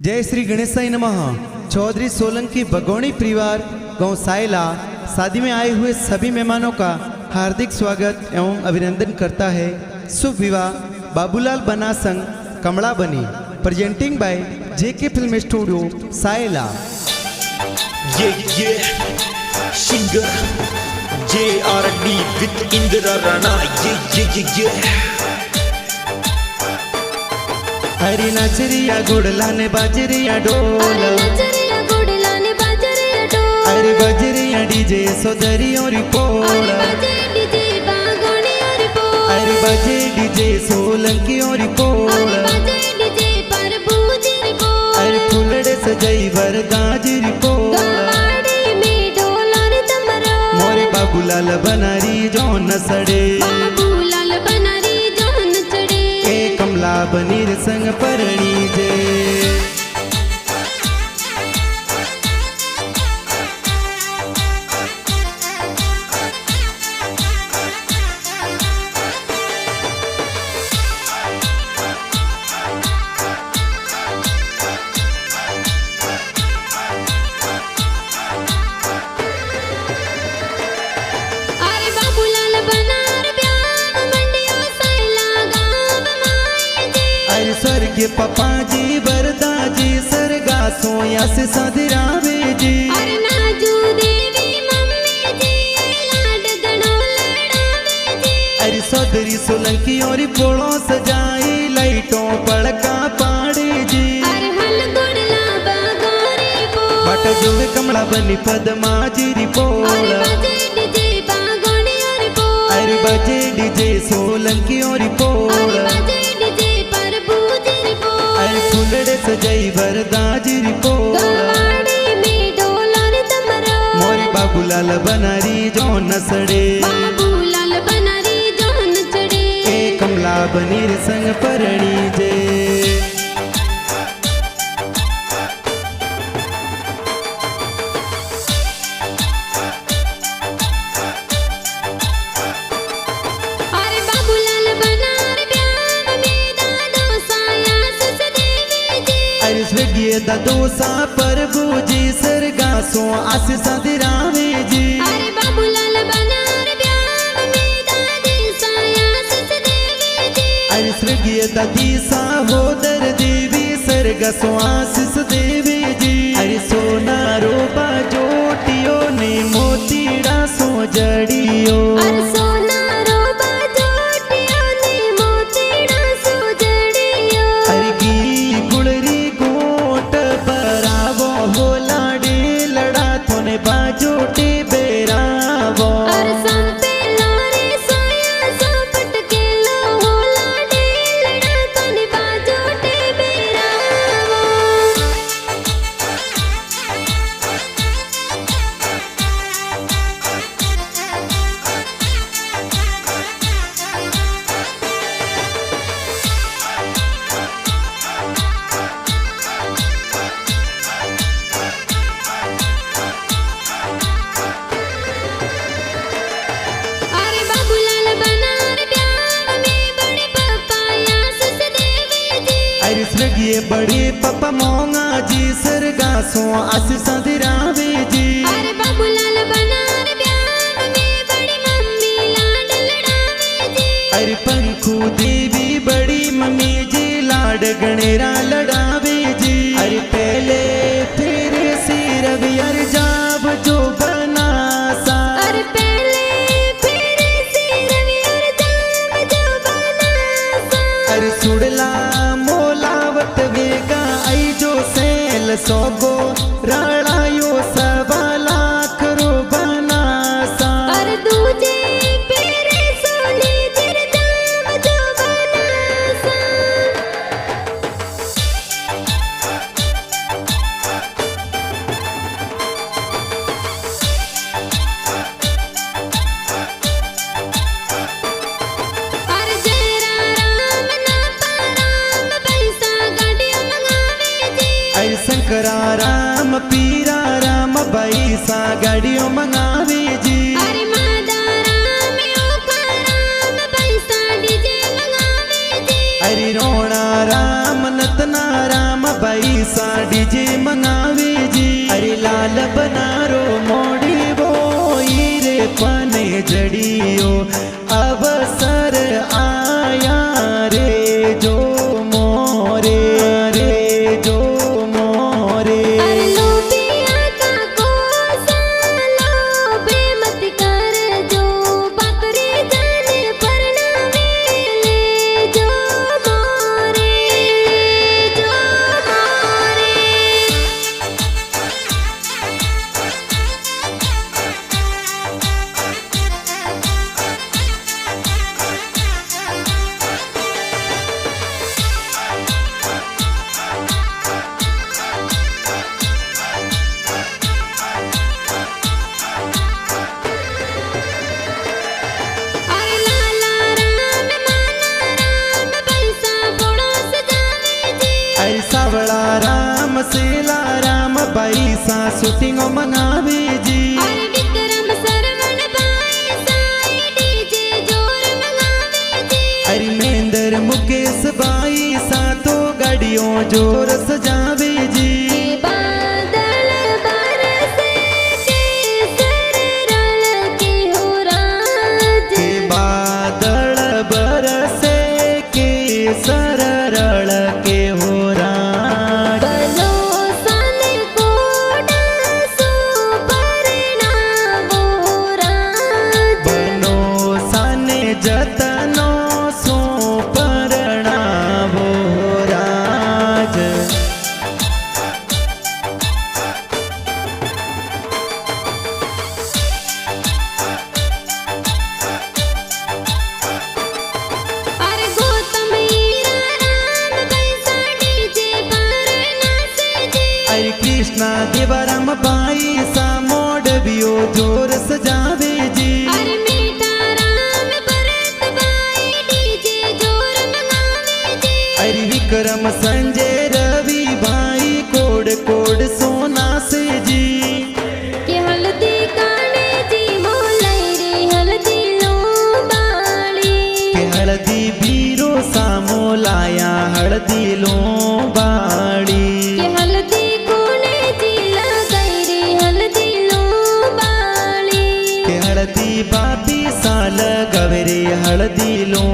जय श्री गणेशाय नमः। चौधरी सोलंकी बगोनी परिवार गांव सायला शादी में आए हुए सभी मेहमानों का हार्दिक स्वागत एवं अभिनंदन करता है। शुभ विवाह बाबूलाल बना संग कमला बनी, presenting by JK film studio सायला। ये singer JRD with Indira Rana. ये हरी नचरिया गुड़ला ने बाजरिया डोल, अरे बजरिया डीजे सोदरी और पोल, अरे बजे डीजे सोलंकी और पोल, अरे फुलड़े सजई वरदाजरी पोल, मोरे बाबूलाल बनारी जो नसड़े, कमला बनीर संग परणी जे। स्वर्गीय पपा जी बरदा जी सरगा सोया से सदरावे जी, अरे सदरी सोलंकी और पोड़ो सजाई लाइटों पड़का पाड़े जी, बट जुड़ कमला बनी पदमा जी रिपोल, अरे बजे डीजे सोलंकी और पोल, अरे फुलड़े सजई वरदाजरी पोल, मोरे बाबूलाल बनारी जो नसड़े, कमला बनीर संग परणी जे। स्वर्गीय दादोसा प्रभु जी सरगा सो आशीष दिरावे जी, अरे स्वर्गीय दादीसा होदर देवी सरगा सो आशीष देवी जी, अरे सोना रोबा जोटियो ने मोतीड़ा सो जड़ियो, बाजोटे बेरावो, स्वर्गीय बड़े पपा मोंगा जी सरगा सो आशीष दिरावे जी, अरे पंखू देवी बड़ी मम्मी जी लाड गणेरा लड़ावे जी, अरे पहले फिर सिर अर जाब जो बनासा, अरे सुड़ला वेगा आई जो सेल सोगो राड़ायो सवा लाख रो बनासा, अरे दूजे पेरे सोने तेरे दाम जो बनासा, अरे जयरा राम ना पाराम पैसा अरे शंकरा राम पीरा राम भाई सा गाड़ियों मंगावे जी, अरे मादा राम ओका राम पैसा डीजे मंगावे जी, अरे अरे रोना राम नतना राम बाई सा डीजे मंगावे जी अरे लाल बनारो मोड़ी वो रे पने जड़ियो अवसर आया रे जो मोरे रे जो मोरे सावड़ा राम सेला राम बाई सा शूटिंग मंगावे जी विक्रम सरवण बाई सा डीजे जोर मंगावे जी अरे महेंद्र मुकेश बाई सा तो गाड़ियों जोर सजावे जी बादल बरसे केसर रल के हो राज बादल बरसे केसर रल के हो जतनो सो परणावो राज अरे गौतम राम बैसा डीजे पर नाचे जी अरे कृष्णा देवराम बाई सा मोडबियो जोर सजावे जी अरे मीठा राम भरत बाई डीजे जोर मंगावे जी अरे विक्रम संजय रवि भाई कोड कोड सोना से जी के हल्दी काने जी मोलाई रे हल्दी लो बाली के हल्दी बीरो सामो लाया हल्दी लो बाड़ी के हल्दी कोने जी लगाई रे हल्दी लो बाली के हल्दी बापी साल गवरे हल्दी लो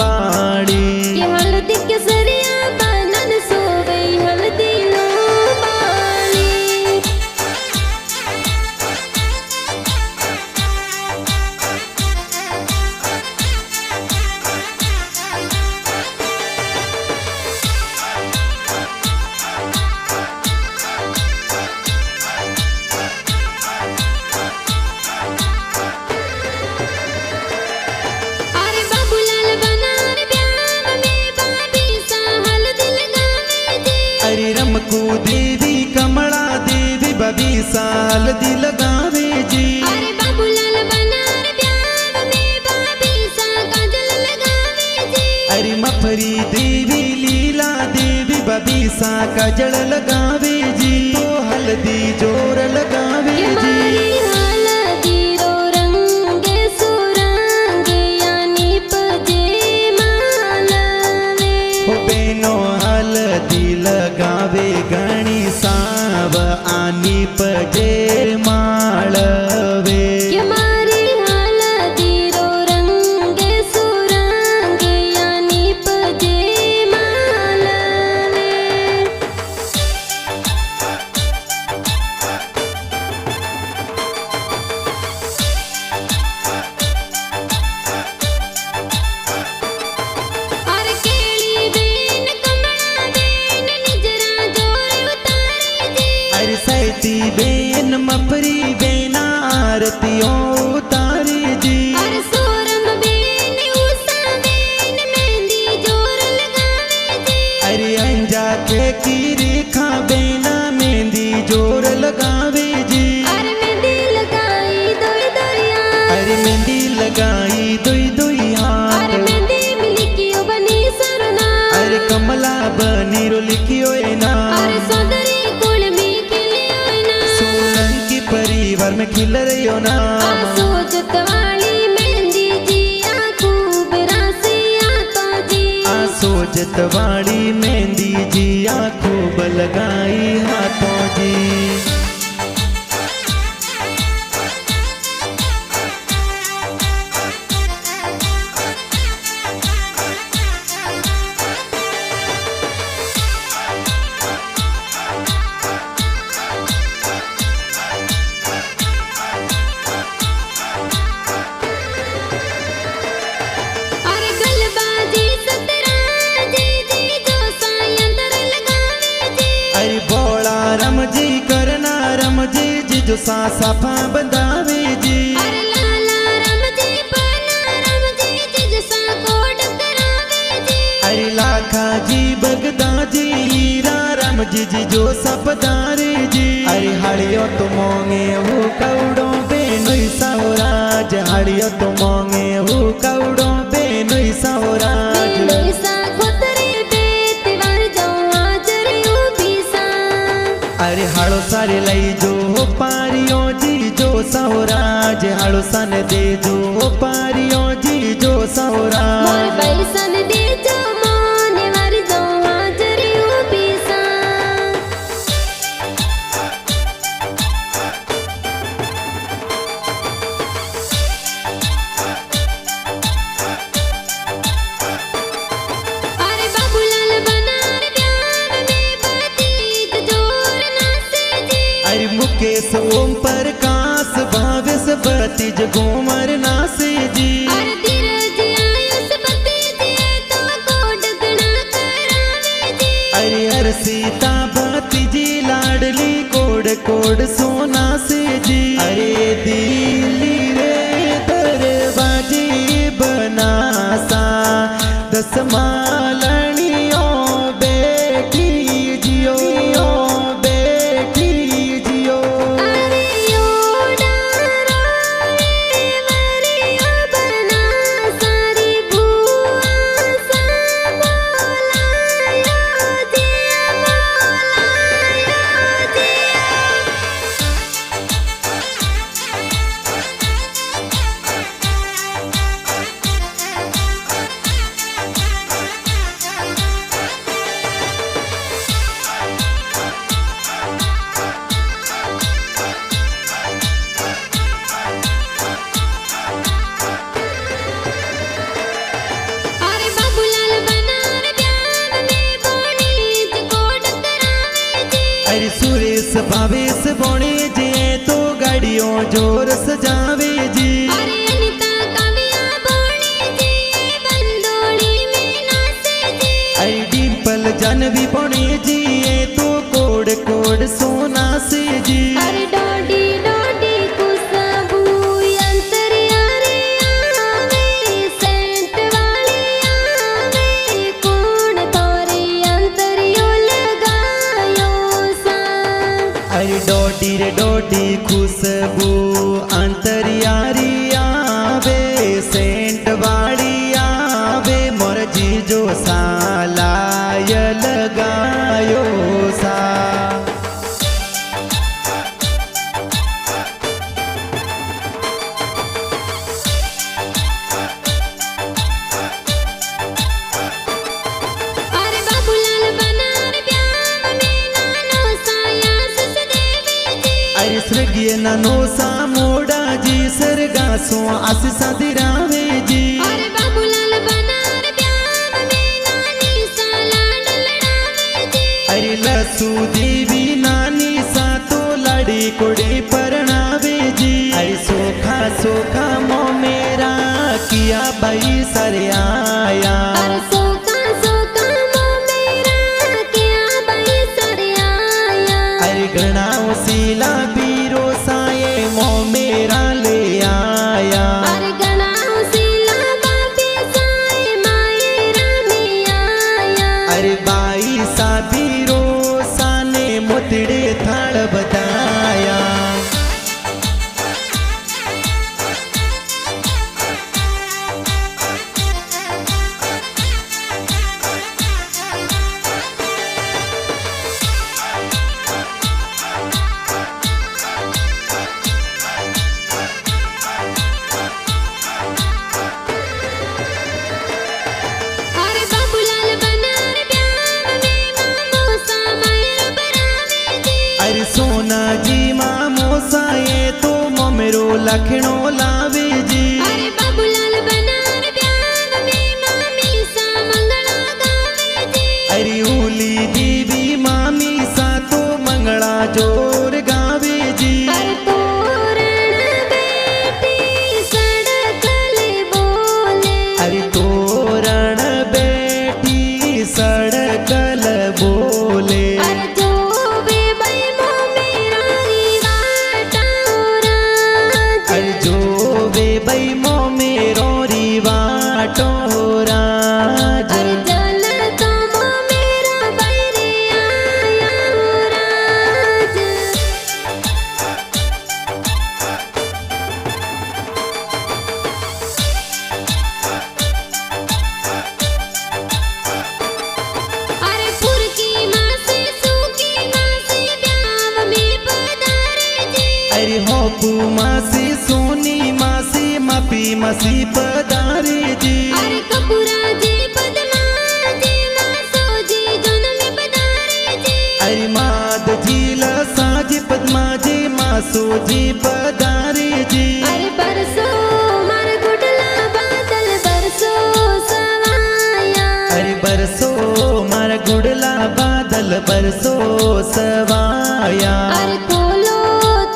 बाड़ी के हल्दी के सरिया बनन सोवे हल्दी लो बाली अरे बाबूलाल बनार ब्याह में बाबी सा हल्दी लगावे जी अरे रमकू देवी कमला देवी बबी साल दी लगावे जी अरे बाबूलाल बनार ब्याह में बाबी सा काजल लगावे जी अरे मफरी देवी लीला देवी बबी सा कजल लगावे जी तो हल्दी जोर लगावे के जी मारी हल्दी रो रंगे सुरंग यानी पजे मालवे हो बेनो हल्दी लगावे गणी साव आनी पजेर माळवे के मारी हल्दी रो रंगे सुरंग यानी पजे मालवे अरे केली बेन कमला बेन निजरा जोर उतारे जी अरे सैती बेन मफरी बेना आरतियों उतारे जी अरे सोरम बेन उषा बेन मेहंदी जोर लगावे जी अरे अंजा के की रेखा बेना मेहंदी जोर लगावे जी अरे मेहंदी लगाई दोई दरिया अरे मेहंदी लगाई दुई दुई हाथ अरे मेहंदी मिलकियो बनी सरना अरे कमला बनी रो लिखियो ना अरे सौंदरी कुल में खिलियो ना सोलंकी परिवार में खिल रही ना सोचत वाली मेहंदी जी खूब रासिया तो जी सोच इज्जत वाली मेहंदी जी आ खूब लगाई हाथों जी। अरे गलबाजी सतराजी जी जो सायंत्र लगावे जी। अरे बोला रम जी करना रम जी जो सा साफा बंधावे जी। अरे लाला राम जी पना राम जी जो सा कोड करावे जी। अरे लाखा जी बगदा जी हीरा राम जी जो सपदारे जी। अरे हड़ियो तो मोंगे वो कौड़ो बेनुई सावराज हड़ियो तो मोंगे वो कौड़ो बेनुई सावराज। बेनुई सा खोतरे बेतवार जो आजरे उबीसा। अरे हड़ो सारे लई जो पारियो जी जो सावराज हड़ो सन दे जो पारियो जी जो मोर सावराज। बैसन दे जो मोने वार जो आजरे उबीसा। अरे बाबूलाल बनार प्यार में बातीत जोर नासे जी। अरे मुकेश ओम प्रकाश भावेश बतीज गोमर नासे जी। अरे धीरज आयुष पति जी तो कोड गणा करावे जी। अरे हर सीता भतीजी लाडली कोड कोड सोना से जी। अरे दिल्ली रे दरबाजी बनासा दस मालनियों बेटी जियो बेटी जियो। अरे योड़ा रोए मरिया बना सारी बुआ सा बोलायो जिया बोलायो जिया। अरे बाबूलाल बनार प्यार में बोनीत कोड करावे जी। अरे सुरेश भावेश बोणे जे तो गाड़ियों जोर सजावे जी। अरे अनिता काव्या बोणी जी बंदोड़ी में नाचे जी। अरे डिम्पल जानवी बोणे जी तो कोड कोड सोना से जी। अरे डोडी डोडी खुशबू अंतर्यारे आवे सेंट वाली आवे कौन तोरे अंतरियो लगायो सा। अरे डोडी रे डोडी खुशबू अंतरियारी आवे सेंट वाली आवे मोर जी जो सालाय लगायो सा। अरे बाबूलाल बनार प्यार में नानो साया ससदेवे जी। अरे स्वर्गीय नानो सा मोड़ा जी सरगासो आशीषा दिरावे जी। अरे बाबूलाल बनार प्यार में नानी सा लाड लड़ावे जी। अरे लसू देवी नानी सा तो लड़ी कोड़ी परणावे जी। अरे सोखा सोखा मो मेरा किया भाई सरे आया। अरे सोका सोका मो मेरा क्या भाई सरे आया। अरे घृणाओ सीला बीरो साये मो मेरा ले आया। अरे गणाओ सिला बापे साए मायरा में आया। अरे बाई सा बीरो साने मोतड़े थाल बताया। सोना जी मामो साए तो ममेरो लखणो लावे जी। अरे बाबूलाल बनार ब्याह में मामी सा मंगला गावे जी। अरे उली देवी मामी सा तो मंगला जोर गावे जी। अरे तोरण बेटी सड़कले बोले। अरे तोरण बेटी सड़कल बोले। अरे जो वे बैमो मेरा रिवाटा राज। अरे जो वे बैमो मेरो रिवाटो राज। अरे जल तुम मेरा बैरे आया राज। अरे फुरकी मासी सूकी मासी ब्याह में पधारे जी। अरे होपू मासी सोनी मासी मापी मासी पधारे जी। अरे कपूरा जी पद्मा जी मासो जी जोन में पधारे जी। अरे माद जी लसा जी पद्मा जी मासो जी पधारे जी। अरे बरसो मार गुडला बादल बरसो सवाया। अरे बरसो मार गुड़ला बादल बरसो सवाया। अरे खोलो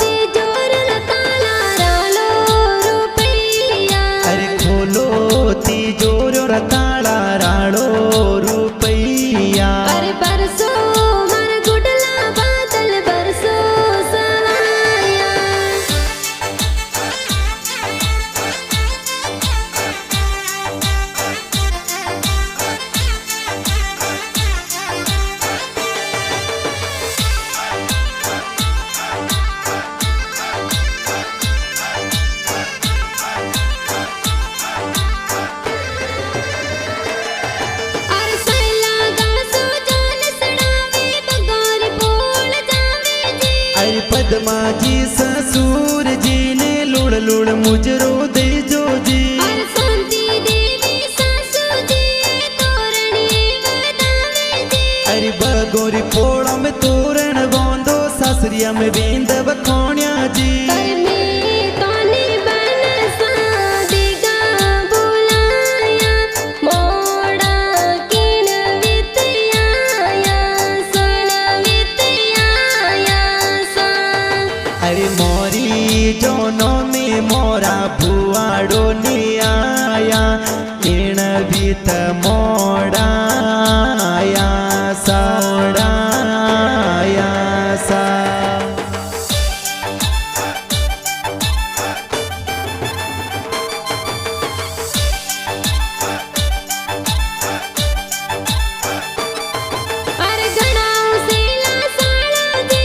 तिजोर ताला रालो रुपैया। अरे खोलो तिजोर ताला राड़ो रुपैया। अरे बरसो मार गुडला बादल बरसो सवाया। अरे सैला गासो जान सड़ावे बगौर बोल जावे जी। अरे पद्मा जी ससुर जी ने लुड़ लुड़ मुजरो दे जो जी। अरे शांति देवी सासू जी तोरणी वदावे जी। अरे बगोरी पोड़ा में तोरण बोंदो सासरिया में बेंद बखोण्या जी। अरे मैं तोने बन सादेगा बुलाया। मोड़ा किन वितयाया सोन वितयाया सा। अरे मोरी जोनो में मोरा भुआड़ो ने आया इण बीत मोड़ा आया साड़ा आया सा। अरे घड़ाओ सेला साड़ा जी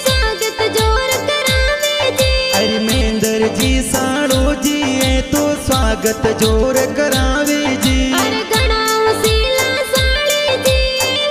स्वागत जोर करावे जी। अरे मेंदर जी साड़ो जी ये तो स्वागत जोर करावे जी। अरे घड़ाओ सेला साड़ी जी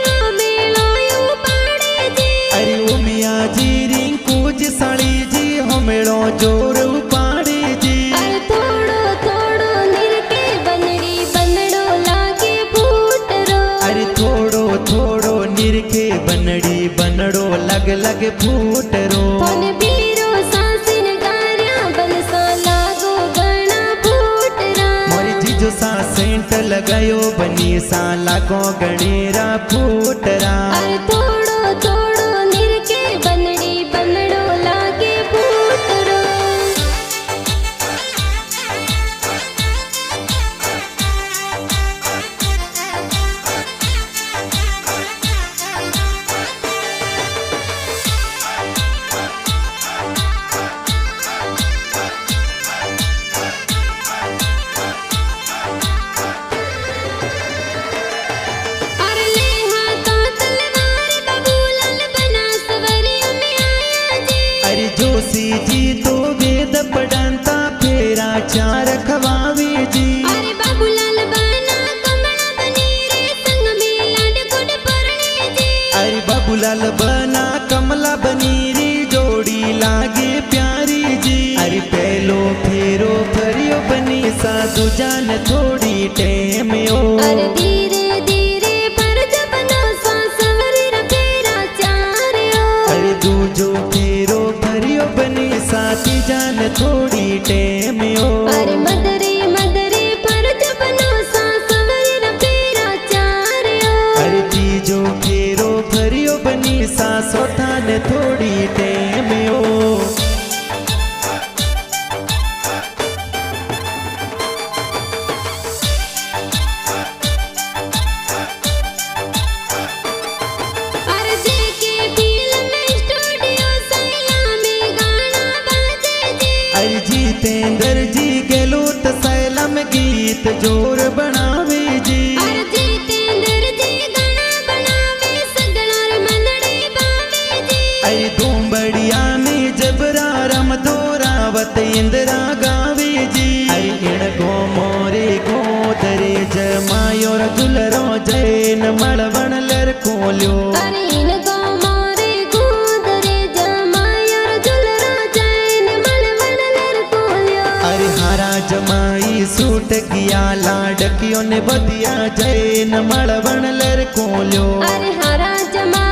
हमें लोयो पाड़े जी। अरे उमिया जी रिंकू जी साड़ी जी हमेड़ो जोर उपाड़े जी। अरे थोड़ो थोड़ो निरके बनड़ी बनड़ो लागे फूटरो। अरे थोड़ो थोड़ो निरखे बनड़ी बनड़ो लग लग फूटरो। थोन बीरो सासिन गार्या बनसा लागो गणा फूटरा। मोरी जीजो सा सेंट लगायो बनी सा लागो गणेरा फूटरा। अरे थोड़ो थोड़ो निरके बनड़ी बनड़ो लागे फूटरो। अरे ले हाथों तलवार बबूलाल बना सवरियों में आया जी। अरे जोशी जी तो वेद पढ़ंता फेरा चार खवावे जी। अरे बाबूलाल बना कमला बनी रे संग में लाड गुड परणे जी। अरे बाबूलाल बना कमला बनी री जोड़ी लागे प्यारी जी। अरे पहलो फेरो फरियो बनी सा दुजान थोड़ी टेम ओ। अरे धीरे धीरे पर जब नो सा सवरी रा फेरा चार ओ। अरे दूज तीजो फेरो भरियो बनी साथी जान थोड़ी टेमियो अरे मदरे मदरे फर्ज बनो सा सवर फेरा चारियो अरे तीजो फेरो भरियो बनी सासो थाने थोड़ी टेमियो अरे जेके फिल्म स्टूडियो सैला में गाना बाजे जी अरे जितेंद्र जी गेलूत सैलम गीत जोर बनावे जी अरे जितेंद्र जी गाना बनावे सगलार मनड़ी बावे जी अरे दोंबड़िया में जबरा रम दोरावत इंदिरा गावे जी अरे इणगो मोरे गोदरे जमायोर दुलरो जैन मलवण लर कोल्यो अरे इनको मोरे गोदरे जमायर जुलरा जैन मलवण लर कोल्यो अरे हारा जमाई सूट किया लाडकियों ने बदिया जैन मलवण लर कोल्यो अरे हरा जमा